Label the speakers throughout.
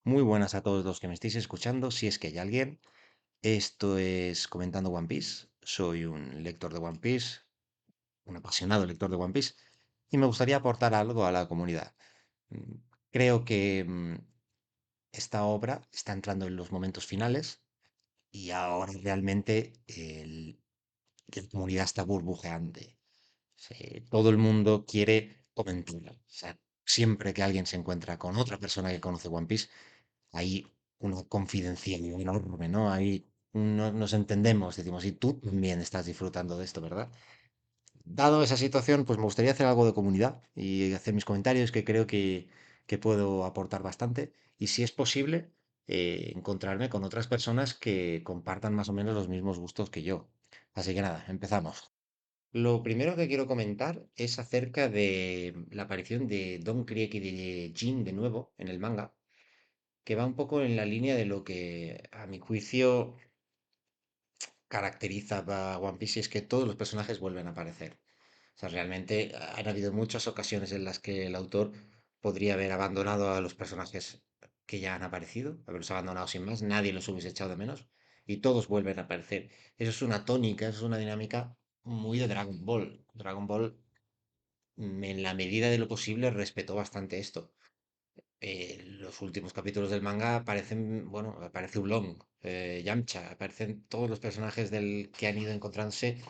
Speaker 1: Muy buenas a todos los que me estéis escuchando, si es que hay alguien. Esto es Comentando One Piece. Soy un lector de One Piece, un apasionado lector de One Piece, y me gustaría aportar algo a la comunidad. Mm, Creo que esta obra está entrando en los momentos finales y ahora realmente la comunidad está burbujeante. Todo el mundo quiere comentar. O sea, siempre que alguien se encuentra con otra persona que conoce One Piece, hay una confidencialidad enorme, ¿no? Ahí nos entendemos, decimos, y tú también estás disfrutando de esto, ¿verdad? Dado esa situación, pues me gustaría hacer algo de comunidad y hacer mis comentarios que creo que puedo aportar bastante. Y si es posible, encontrarme con otras personas que compartan más o menos los mismos gustos que yo. Así que nada, empezamos. Lo primero que quiero comentar es acerca de la aparición de Don Krieg y de Jin de nuevo en el manga, que va un poco en la línea de lo que, a mi juicio, caracteriza a One Piece, y es que todos los personajes vuelven a aparecer. O sea, realmente han habido muchas ocasiones en las que el autor podría haber abandonado a los personajes que ya han aparecido, haberlos abandonado sin más, nadie los hubiese echado de menos, y todos vuelven a aparecer. Eso es una tónica, eso es una dinámica muy de Dragon Ball. Dragon Ball, en la medida de lo posible, respetó bastante esto. Los últimos capítulos del manga aparecen, bueno, aparece Oolong, Yamcha, aparecen todos los personajes del que han ido encontrándose,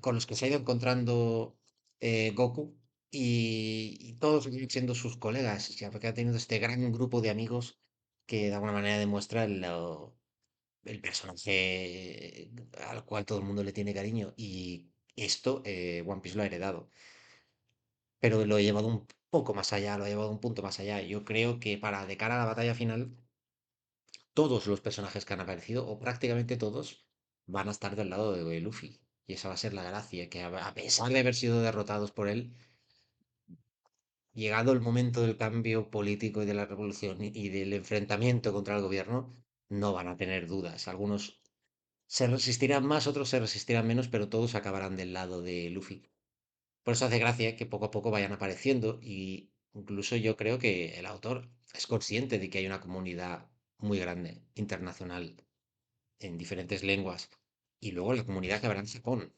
Speaker 1: con los que se ha ido encontrando Goku, y todos siguen siendo sus colegas, ya que ha tenido este gran grupo de amigos que de alguna manera demuestra el personaje al cual todo el mundo le tiene cariño, y esto One Piece lo ha heredado, pero lo he llevado un poco más allá, lo he llevado un punto más allá. Yo creo que para de cara a la batalla final, todos los personajes que han aparecido, o prácticamente todos, van a estar del lado de Luffy. Y esa va a ser la gracia, que a pesar de haber sido derrotados por él, llegado el momento del cambio político y de la revolución y del enfrentamiento contra el gobierno, no van a tener dudas. Algunos se resistirán más, otros se resistirán menos, pero todos acabarán del lado de Luffy. Por eso hace gracia que poco a poco vayan apareciendo, y incluso yo creo que el autor es consciente de que hay una comunidad muy grande, internacional, en diferentes lenguas, y luego la comunidad que habrá en Japón.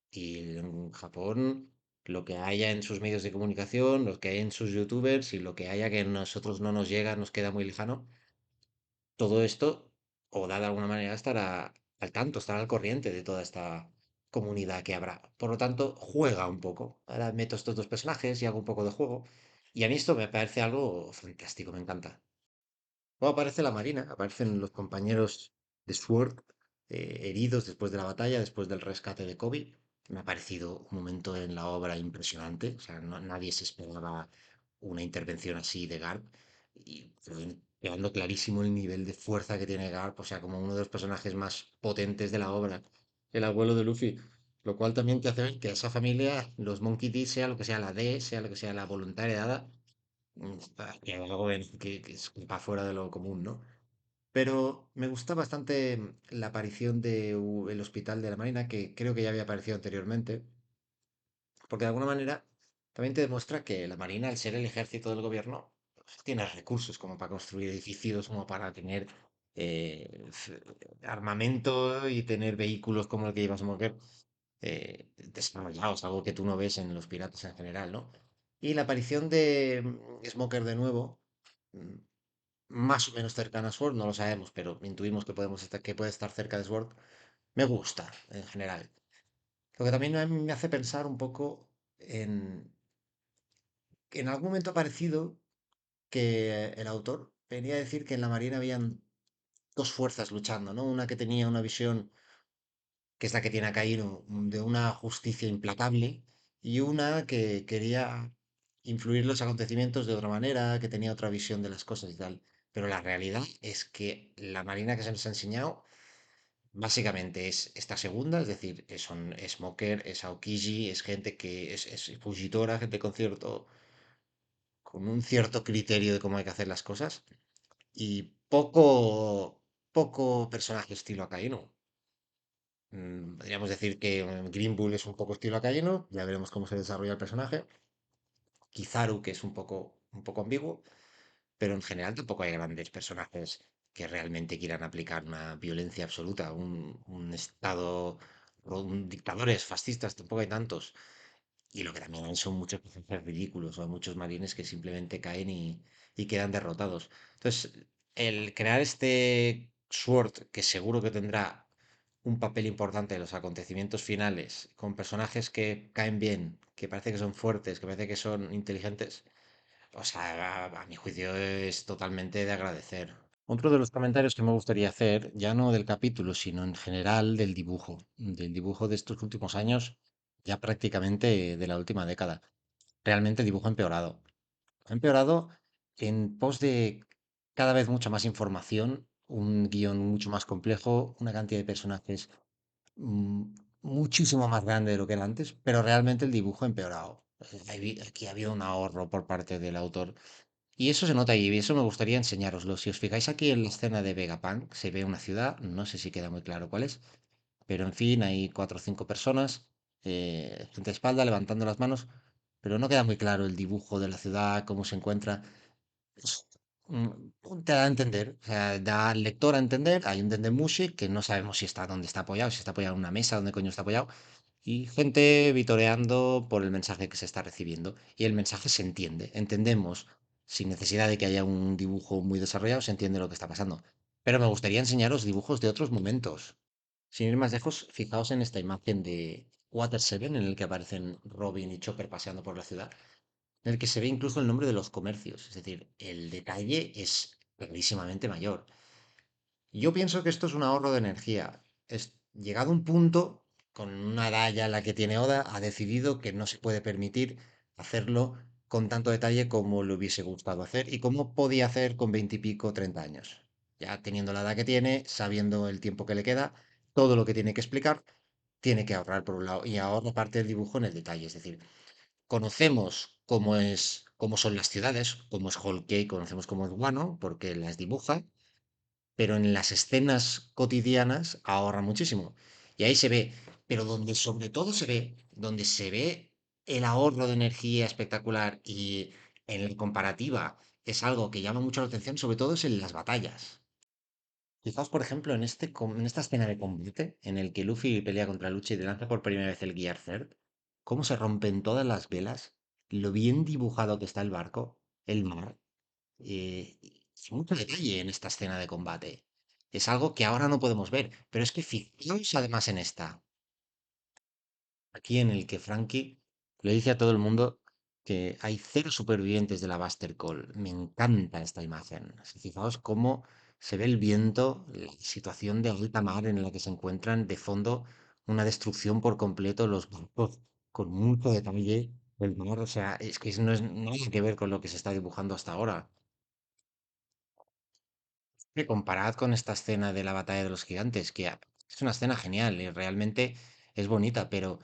Speaker 1: Y en Japón, lo que haya en sus medios de comunicación, lo que hay en sus youtubers y lo que haya que a nosotros no nos llega, nos queda muy lejano, todo esto, Oda de alguna manera estará al tanto, estará al corriente de toda esta comunidad que habrá. Por lo tanto, juega un poco. Ahora meto estos dos personajes y hago un poco de juego. Y a mí esto me parece algo fantástico, me encanta. Luego aparece la Marina, aparecen los compañeros de Sword, heridos después de la batalla, después del rescate de Kobe. Me ha parecido un momento en la obra impresionante. O sea, nadie se esperaba una intervención así de Garp. Y quedando clarísimo el nivel de fuerza que tiene Garp, o sea, como uno de los personajes más potentes de la obra, el abuelo de Luffy. Lo cual también te hace ver que esa familia, los Monkey D, sea lo que sea la D, sea lo que sea la voluntad heredada, que algo que es va fuera de lo común, ¿no? Pero me gusta bastante la aparición de el Hospital de la Marina, que creo que ya había aparecido anteriormente, porque de alguna manera también te demuestra que la Marina, al ser el ejército del gobierno, pues, tiene recursos como para construir edificios, como para tener armamento y tener vehículos como el que lleva Smoker desarrollados, algo que tú no ves en los piratas en general, ¿no? Y la aparición de Smoker de nuevo, mm, más o menos cercana a Sword, no lo sabemos, pero intuimos que que puede estar cerca de Sword, me gusta en general. Lo que también a mí me hace pensar un poco en que en algún momento ha parecido que el autor venía a decir que en la Marina habían dos fuerzas luchando, ¿no? Una que tenía una visión, que es la que tiene Akainu, de una justicia implacable, y una que quería influir los acontecimientos de otra manera, que tenía otra visión de las cosas y tal. Pero la realidad es que la Marina que se nos ha enseñado básicamente es esta segunda, es decir, son Smoker, es Aokiji, es gente que es Fujitora, gente con un cierto criterio de cómo hay que hacer las cosas, y poco personaje estilo Akainu. Podríamos decir que Green Bull es un poco estilo Akainu, ya veremos cómo se desarrolla el personaje. Kizaru, que es un poco ambiguo, pero en general tampoco hay grandes personajes que realmente quieran aplicar una violencia absoluta, un estado, dictadores fascistas, tampoco hay tantos. Y lo que también hay son muchos personajes ridículos, o muchos marines que simplemente caen y quedan derrotados. Entonces, el crear este Sword, que seguro que tendrá un papel importante en los acontecimientos finales, con personajes que caen bien, que parece que son fuertes, que parece que son inteligentes, o sea, a mi juicio es totalmente de agradecer. Otro de los comentarios que me gustaría hacer, ya no del capítulo, sino en general del dibujo de estos últimos años, ya prácticamente de la última década. Realmente el dibujo ha empeorado en pos de cada vez mucha más información, un guión mucho más complejo, una cantidad de personajes mm, muchísimo más grande de lo que era antes, pero realmente el dibujo ha empeorado. Aquí ha habido un ahorro por parte del autor y eso se nota y eso me gustaría enseñároslo. Si os fijáis aquí en la escena de Vegapunk, se ve una ciudad, no sé si queda muy claro cuál es, pero en fin, hay cuatro o cinco personas, frente a espalda, levantando las manos, pero no queda muy claro el dibujo de la ciudad, cómo se encuentra. Es, te da a entender, o sea, da al lector a entender, hay un Dendemushi que no sabemos si está dónde está apoyado, si está apoyado en una mesa, dónde coño está apoyado, y gente vitoreando por el mensaje que se está recibiendo. Y el mensaje se entiende, entendemos, sin necesidad de que haya un dibujo muy desarrollado, se entiende lo que está pasando. Pero me gustaría enseñaros dibujos de otros momentos. Sin ir más lejos, fijaos en esta imagen de Water Seven, en el que aparecen Robin y Chopper paseando por la ciudad, en el que se ve incluso el nombre de los comercios. Es decir, el detalle es clarísimamente mayor. Yo pienso que esto es un ahorro de energía. Es llegado un punto, con una edad ya la que tiene Oda, ha decidido que no se puede permitir hacerlo con tanto detalle como le hubiese gustado hacer y como podía hacer con 20 y pico, 30 años. Ya teniendo la edad que tiene, sabiendo el tiempo que le queda, todo lo que tiene que explicar, tiene que ahorrar por un lado y ahorra parte del dibujo en el detalle. Es decir, conocemos cómo son las ciudades, cómo es Whole Cake, conocemos cómo es Wano, porque las dibuja, pero en las escenas cotidianas ahorra muchísimo. Y ahí se ve, pero donde sobre todo se ve, donde se ve el ahorro de energía espectacular y en la comparativa es algo que llama mucho la atención, sobre todo es en las batallas. Fijaos, por ejemplo, en esta escena de combate en el que Luffy pelea contra Lucci y le lanza por primera vez el Gear Third, cómo se rompen todas las velas, lo bien dibujado que está el barco, el mar, es mucho detalle en esta escena de combate. Es algo que ahora no podemos ver, pero es que fijaos además en esta, aquí en el que Frankie le dice a todo el mundo que hay cero supervivientes de la Buster Call. Me encanta esta imagen. Fijaos cómo se ve el viento, la situación de alta mar en la que se encuentran, de fondo una destrucción por completo, los barcos con mucho detalle, el mar, o sea, es que no es nada que ver con lo que se está dibujando hasta ahora. Que comparad con esta escena de la batalla de los gigantes, que es una escena genial y realmente es bonita, pero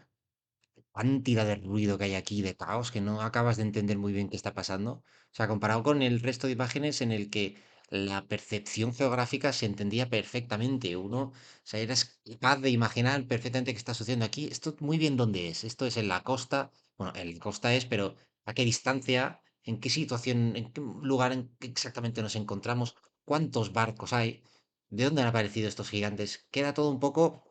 Speaker 1: cantidad de ruido que hay aquí, de caos, que no acabas de entender muy bien qué está pasando. O sea, comparado con el resto de imágenes en el que la percepción geográfica se entendía perfectamente. Uno, o sea, eras capaz de imaginar perfectamente qué está sucediendo aquí. Esto muy bien dónde es. Esto es en la costa. Bueno, en la costa es, pero ¿a qué distancia? ¿En qué situación? ¿En qué lugar exactamente nos encontramos? ¿Cuántos barcos hay? ¿De dónde han aparecido estos gigantes? Queda todo un poco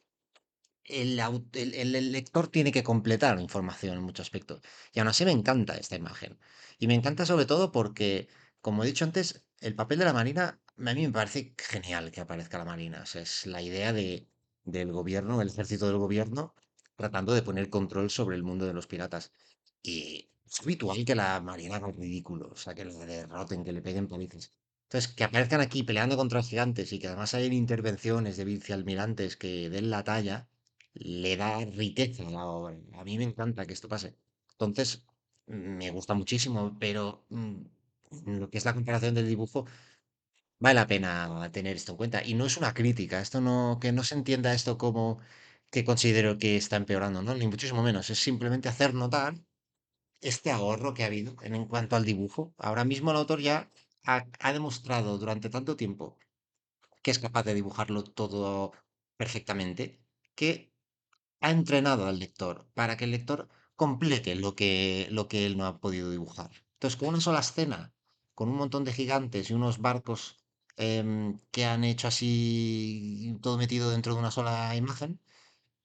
Speaker 1: el lector tiene que completar información en muchos aspectos. Y aún así me encanta esta imagen. Y me encanta sobre todo porque, como he dicho antes, el papel de la Marina, a mí me parece genial que aparezca la Marina. O sea, es la idea del gobierno, el ejército del gobierno, tratando de poner control sobre el mundo de los piratas. Y es habitual que la Marina haga el ridículo, o sea, que le derroten, que le peguen palizas. Entonces, que aparezcan aquí peleando contra los gigantes y que además hayan intervenciones de vicealmirantes que den la talla, le da riqueza a la obra. A mí me encanta que esto pase. Entonces, me gusta muchísimo, pero lo que es la comparación del dibujo, vale la pena tener esto en cuenta. Y no es una crítica, esto no, que no se entienda esto como que considero que está empeorando, ¿no? Ni muchísimo menos. Es simplemente hacer notar este ahorro que ha habido en cuanto al dibujo. Ahora mismo el autor ya ha demostrado durante tanto tiempo que es capaz de dibujarlo todo perfectamente, que ha entrenado al lector para que el lector complete lo que él no ha podido dibujar. Entonces, con una sola escena, con un montón de gigantes y unos barcos que han hecho así todo metido dentro de una sola imagen,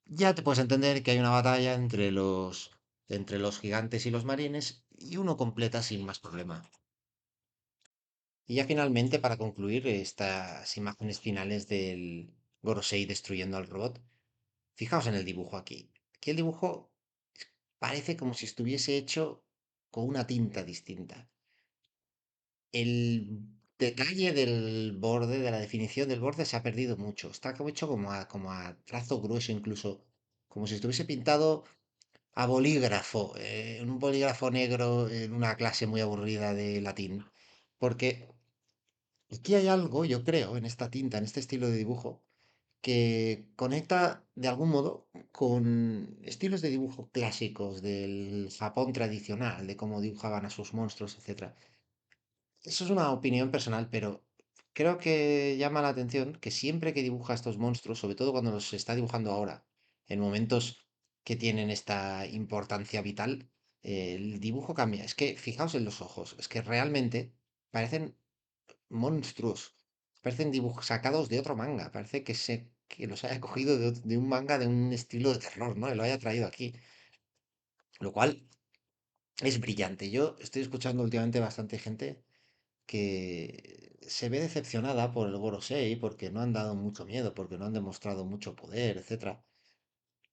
Speaker 1: ya te puedes entender que hay una batalla entre los gigantes y los marines y uno completa sin más problema. Y ya finalmente, para concluir estas imágenes finales del Gorosei destruyendo al robot, fijaos en el dibujo aquí. Aquí el dibujo parece como si estuviese hecho con una tinta distinta. El detalle del borde, de la definición del borde, se ha perdido mucho. Está como hecho como a trazo grueso, incluso como si estuviese pintado a bolígrafo, en un bolígrafo negro en una clase muy aburrida de latín. Porque aquí hay algo, yo creo, en esta tinta, en este estilo de dibujo, que conecta de algún modo con estilos de dibujo clásicos del Japón tradicional, de cómo dibujaban a sus monstruos, etcétera. Eso es una opinión personal, pero creo que llama la atención que siempre que dibuja estos monstruos, sobre todo cuando los está dibujando ahora, en momentos que tienen esta importancia vital, el dibujo cambia. Es que fijaos en los ojos, es que realmente parecen monstruos, parecen dibujos sacados de otro manga, parece que los haya cogido de un manga de un estilo de terror, ¿no? Y lo haya traído aquí, lo cual es brillante. Yo estoy escuchando últimamente bastante gente que se ve decepcionada por el Gorosei porque no han dado mucho miedo, porque no han demostrado mucho poder, etcétera.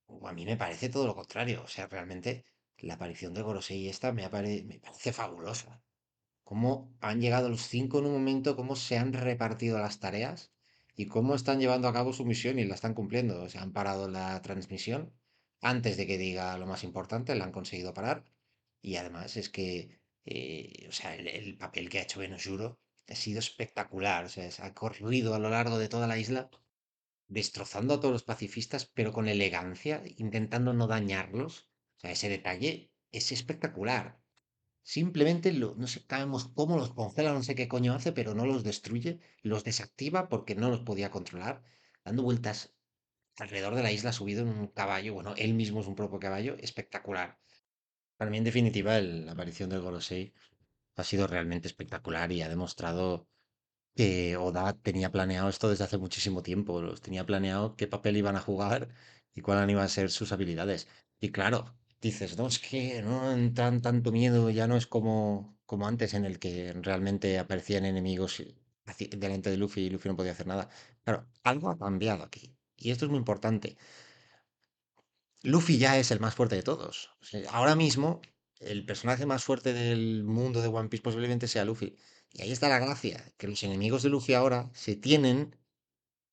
Speaker 1: O a mí me parece todo lo contrario. O sea, realmente la aparición de Gorosei esta me parece fabulosa. Cómo han llegado los cinco en un momento, cómo se han repartido las tareas y cómo están llevando a cabo su misión y la están cumpliendo. O sea, han parado la transmisión antes de que diga lo más importante, la han conseguido parar. Y además es que, o sea, el papel que ha hecho Benojuro ha sido espectacular. O sea, se ha corrido a lo largo de toda la isla, destrozando a todos los pacifistas, pero con elegancia, intentando no dañarlos. O sea, ese detalle es espectacular. Simplemente no sé, sabemos cómo los congela, no sé qué coño hace, pero no los destruye, los desactiva porque no los podía controlar, dando vueltas alrededor de la isla subido en un caballo. Bueno, él mismo es un propio caballo, espectacular. Para mí, en definitiva, la aparición del Gorosei ha sido realmente espectacular y ha demostrado que Oda tenía planeado esto desde hace muchísimo tiempo. Los tenía planeado qué papel iban a jugar y cuáles iban a ser sus habilidades. Y claro, dices, no, es que no entran tanto miedo, ya no es como antes en el que realmente aparecían enemigos delante de Luffy y Luffy no podía hacer nada. Claro, algo ha cambiado aquí. Y esto es muy importante. Luffy ya es el más fuerte de todos. O sea, ahora mismo, el personaje más fuerte del mundo de One Piece posiblemente sea Luffy. Y ahí está la gracia, que los enemigos de Luffy ahora se tienen,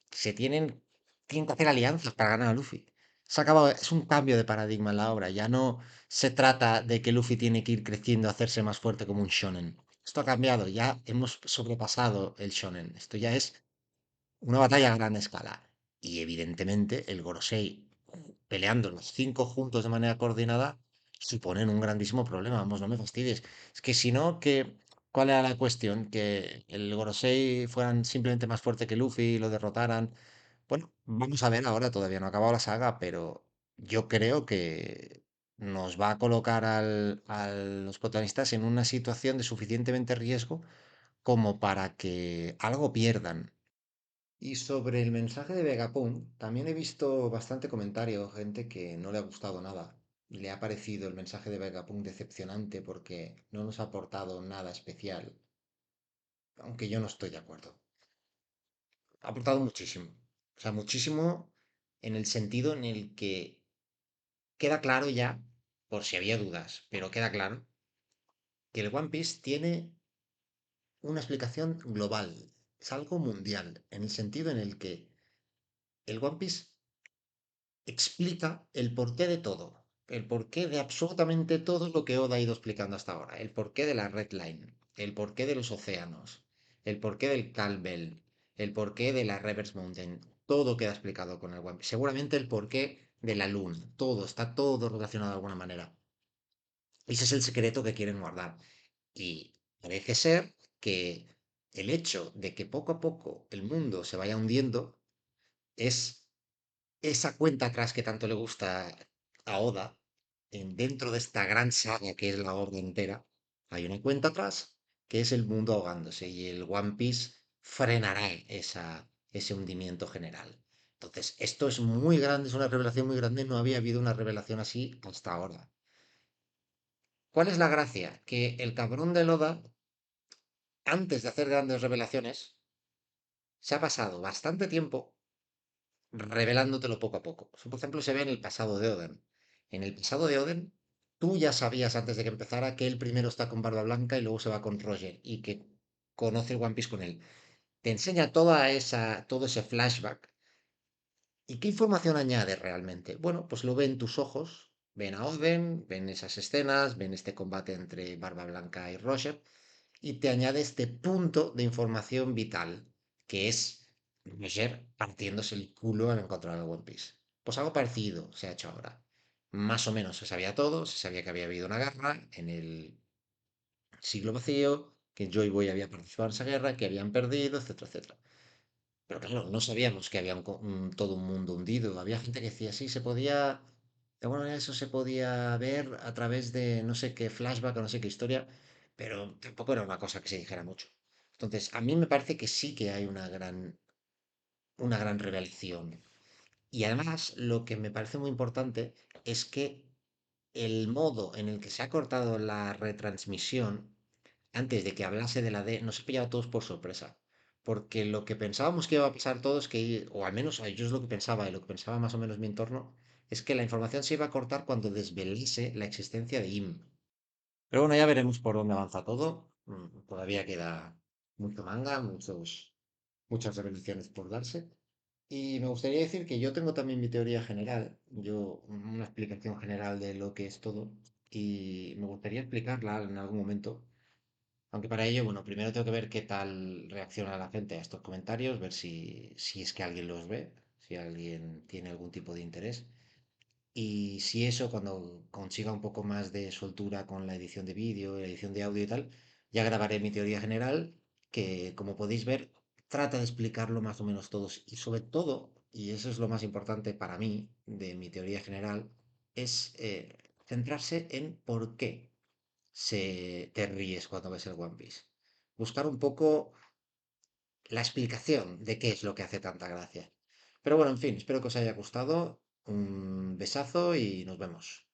Speaker 1: tienen que hacer alianzas para ganar a Luffy. Se ha acabado, es un cambio de paradigma en la obra. Ya no se trata de que Luffy tiene que ir creciendo, hacerse más fuerte como un shonen. Esto ha cambiado, ya hemos sobrepasado el shonen. Esto ya es una batalla a gran escala. Y evidentemente el Gorosei peleando los cinco juntos de manera coordinada suponen un grandísimo problema. Vamos, no me fastidies. Es que si no, ¿cuál era la cuestión? Que el Gorosei fueran simplemente más fuerte que Luffy y lo derrotaran. Bueno, vamos a ver ahora, todavía no ha acabado la saga, pero yo creo que nos va a colocar a los protagonistas en una situación de suficientemente riesgo como para que algo pierdan. Y sobre el mensaje de Vegapunk, también he visto bastante comentario, gente que no le ha gustado nada. Le ha parecido el mensaje de Vegapunk decepcionante porque no nos ha aportado nada especial, aunque yo no estoy de acuerdo. Ha aportado muchísimo. O sea, muchísimo en el sentido en el que queda claro ya, por si había dudas, pero queda claro que el One Piece tiene una explicación global. Es algo mundial, en el sentido en el que el One Piece explica el porqué de todo, el porqué de absolutamente todo lo que Oda ha ido explicando hasta ahora, el porqué de la Red Line, el porqué de los océanos, el porqué del Calbel, el porqué de la Reverse Mountain, todo queda explicado con el One Piece. Seguramente el porqué de la luna, todo, está todo relacionado de alguna manera. Ese es el secreto que quieren guardar. Y parece ser que el hecho de que poco a poco el mundo se vaya hundiendo es esa cuenta atrás que tanto le gusta a Oda, dentro de esta gran saga que es la Orden entera, hay una cuenta atrás que es el mundo ahogándose y el One Piece frenará ese hundimiento general. Entonces, esto es muy grande, es una revelación muy grande, no había habido una revelación así hasta ahora. ¿Cuál es la gracia? Que el cabrón de Loda, antes de hacer grandes revelaciones, se ha pasado bastante tiempo revelándotelo poco a poco. Eso, por ejemplo, se ve en el pasado de Oden. En el pasado de Oden, tú ya sabías antes de que empezara que él primero está con Barba Blanca y luego se va con Roger y que conoce el One Piece con él. Te enseña todo ese flashback. ¿Y qué información añade realmente? Bueno, pues lo ven tus ojos, ven a Oden, ven esas escenas, ven este combate entre Barba Blanca y Roger, y te añade este punto de información vital, que es Roger partiéndose el culo al encontrar el One Piece. Pues algo parecido se ha hecho ahora. Más o menos se sabía todo, se sabía que había habido una guerra en el siglo vacío, que Joy Boy había participado en esa guerra, que habían perdido, etcétera, etcétera. Pero claro, no sabíamos que había todo un mundo hundido. Había gente que decía, sí, se podía, de alguna manera eso se podía ver a través de no sé qué flashback o no sé qué historia, pero tampoco era una cosa que se dijera mucho. Entonces, a mí me parece que sí que hay una gran revelación. Y además, lo que me parece muy importante es que el modo en el que se ha cortado la retransmisión antes de que hablase de la D, nos ha pillado a todos por sorpresa. Porque lo que pensábamos que iba a pasar todos, que, o al menos yo es lo que pensaba, y lo que pensaba más o menos mi entorno, es que la información se iba a cortar cuando desvelase la existencia de IM. Pero bueno, ya veremos por dónde avanza todo. Todavía queda mucho manga, muchas revelaciones por darse. Y me gustaría decir que yo tengo también mi teoría general, una explicación general de lo que es todo, y me gustaría explicarla en algún momento. Aunque para ello, bueno, primero tengo que ver qué tal reacciona la gente a estos comentarios, ver si es que alguien los ve, si alguien tiene algún tipo de interés. Y si eso, cuando consiga un poco más de soltura con la edición de vídeo, la edición de audio y tal, ya grabaré mi teoría general, que como podéis ver, trata de explicarlo más o menos todos. Y sobre todo, y eso es lo más importante para mí de mi teoría general, es centrarse en por qué te ríes cuando ves el One Piece. Buscar un poco la explicación de qué es lo que hace tanta gracia. Pero bueno, en fin, espero que os haya gustado. Un besazo y nos vemos.